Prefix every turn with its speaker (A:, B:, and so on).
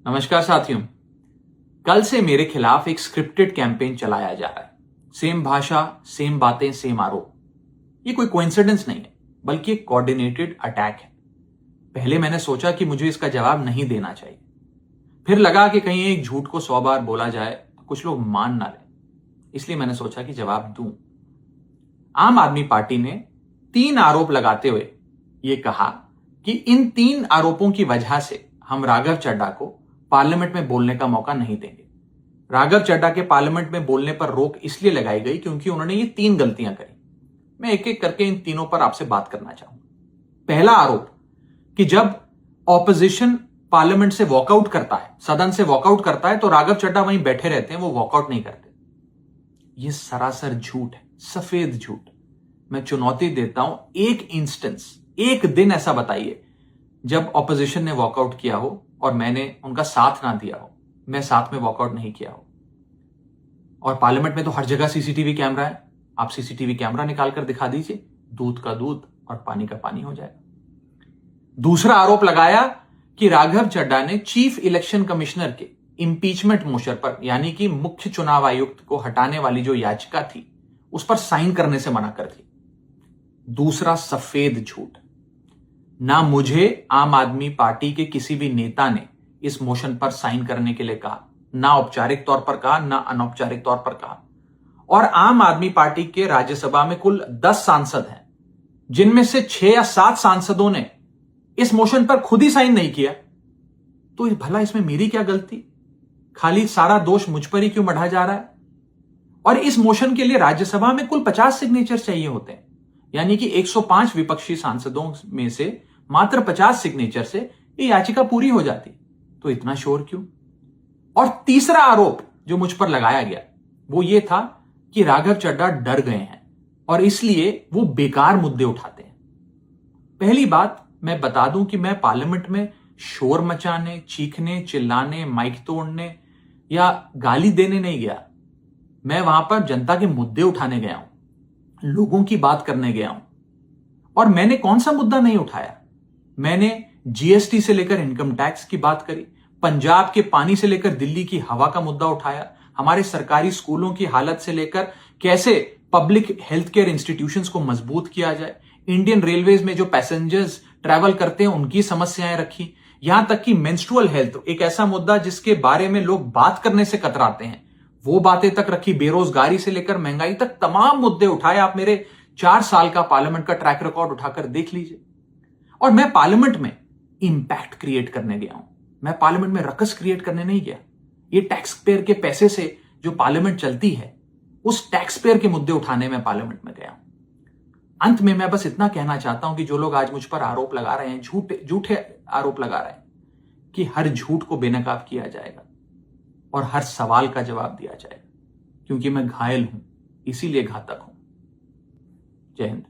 A: नमस्कार साथियों। कल से मेरे खिलाफ एक स्क्रिप्टेड कैंपेन चलाया जा रहा है। सेम भाषा, सेम बातें, सेम आरोप। ये कोई कोइंसिडेंस नहीं है, बल्कि एक कोऑर्डिनेटेड अटैक है। पहले मैंने सोचा कि मुझे इसका जवाब नहीं देना चाहिए। फिर लगा कि कहीं एक झूठ को 100 बार बोला जाए तो कुछ लोग मान ना लें, इसलिए मैंने सोचा कि जवाब दूं। आम आदमी पार्टी ने 3 आरोप लगाते हुए यह कहा कि इन 3 आरोपों की वजह से हम राघव चड्ढा को पार्लियामेंट में बोलने का मौका नहीं देंगे। राघव चड्ढा के पार्लियामेंट में बोलने पर रोक इसलिए लगाई गई क्योंकि उन्होंने ये 3 गलतियां करी। मैं एक एक करके इन तीनों पर आपसे बात करना चाहूंगा। पहला आरोप कि जब ऑपोजिशन पार्लियामेंट से वॉकआउट करता है, सदन से वॉकआउट करता है, तो राघव चड्ढा वहीं बैठे रहते हैं, वो वॉकआउट नहीं करते। यह सरासर झूठ है, सफेद झूठ। मैं चुनौती देता हूं, एक इंस्टेंस, एक दिन ऐसा बताइए जब ऑपोजिशन ने वॉकआउट किया हो और मैंने उनका साथ ना दिया हो, मैं साथ में वॉकआउट नहीं किया हो। और पार्लियामेंट में तो हर जगह सीसीटीवी कैमरा है। आप सीसीटीवी कैमरा निकाल कर दिखा दीजिए, दूध का दूध और पानी का पानी हो जाएगा। दूसरा आरोप लगाया कि राघव चड्ढा ने चीफ इलेक्शन कमिश्नर के इंपीचमेंट मोशन पर, यानी कि मुख्य चुनाव आयुक्त को हटाने वाली जो याचिका थी, उस पर साइन करने से मना कर दी। दूसरा सफेद झूठ। ना मुझे आम आदमी पार्टी के किसी भी नेता ने इस मोशन पर साइन करने के लिए कहा, ना औपचारिक तौर पर कहा, ना अनौपचारिक तौर पर कहा। और आम आदमी पार्टी के राज्यसभा में कुल 10 सांसद हैं, जिनमें से 6 या 7 सांसदों ने इस मोशन पर खुद ही साइन नहीं किया। तो भला इसमें मेरी क्या गलती? खाली सारा दोष मुझ पर ही क्यों मढ़ा जा रहा है? और इस मोशन के लिए राज्यसभा में कुल 50 सिग्नेचर चाहिए होते हैं, यानी कि 105 विपक्षी सांसदों में से मात्र 50 सिग्नेचर से ये याचिका पूरी हो जाती। तो इतना शोर क्यों? और तीसरा आरोप जो मुझ पर लगाया गया वो ये था कि राघव चड्ढा डर गए हैं और इसलिए वो बेकार मुद्दे उठाते हैं। पहली बात मैं बता दूं कि मैं पार्लियामेंट में शोर मचाने, चीखने, चिल्लाने, माइक तोड़ने या गाली देने नहीं गया। मैं वहां पर जनता के मुद्दे उठाने गया हूं, लोगों की बात करने गया हूं। और मैंने कौन सा मुद्दा नहीं उठाया? मैंने जीएसटी से लेकर इनकम टैक्स की बात करी, पंजाब के पानी से लेकर दिल्ली की हवा का मुद्दा उठाया, हमारे सरकारी स्कूलों की हालत से लेकर कैसे पब्लिक हेल्थ केयर इंस्टीट्यूशंस को मजबूत किया जाए, इंडियन रेलवेज में जो पैसेंजर्स ट्रैवल करते हैं उनकी समस्याएं रखी, यहां तक कि मेंस्ट्रुअल हेल्थ, एक ऐसा मुद्दा जिसके बारे में लोग बात करने से कतराते हैं, वो बातें तक रखी। बेरोजगारी से लेकर महंगाई तक तमाम मुद्दे उठाए। आप मेरे 4 साल का पार्लियामेंट का ट्रैक रिकॉर्ड उठाकर देख लीजिए। और मैं पार्लियामेंट में इंपैक्ट क्रिएट करने गया हूं, मैं पार्लियामेंट में रकस क्रिएट करने नहीं गया। ये टैक्स पेयर के पैसे से जो पार्लियामेंट चलती है, उस टैक्स पेयर के मुद्दे उठाने में पार्लियामेंट में गया हूं। अंत में मैं बस इतना कहना चाहता हूं कि जो लोग आज मुझ पर आरोप लगा रहे हैं, झूठे आरोप लगा रहे हैं, कि हर झूठ को बेनकाब किया जाएगा और हर सवाल का जवाब दिया जाएगा, क्योंकि मैं घायल हूं, इसीलिए घातक हूं। जय हिंद।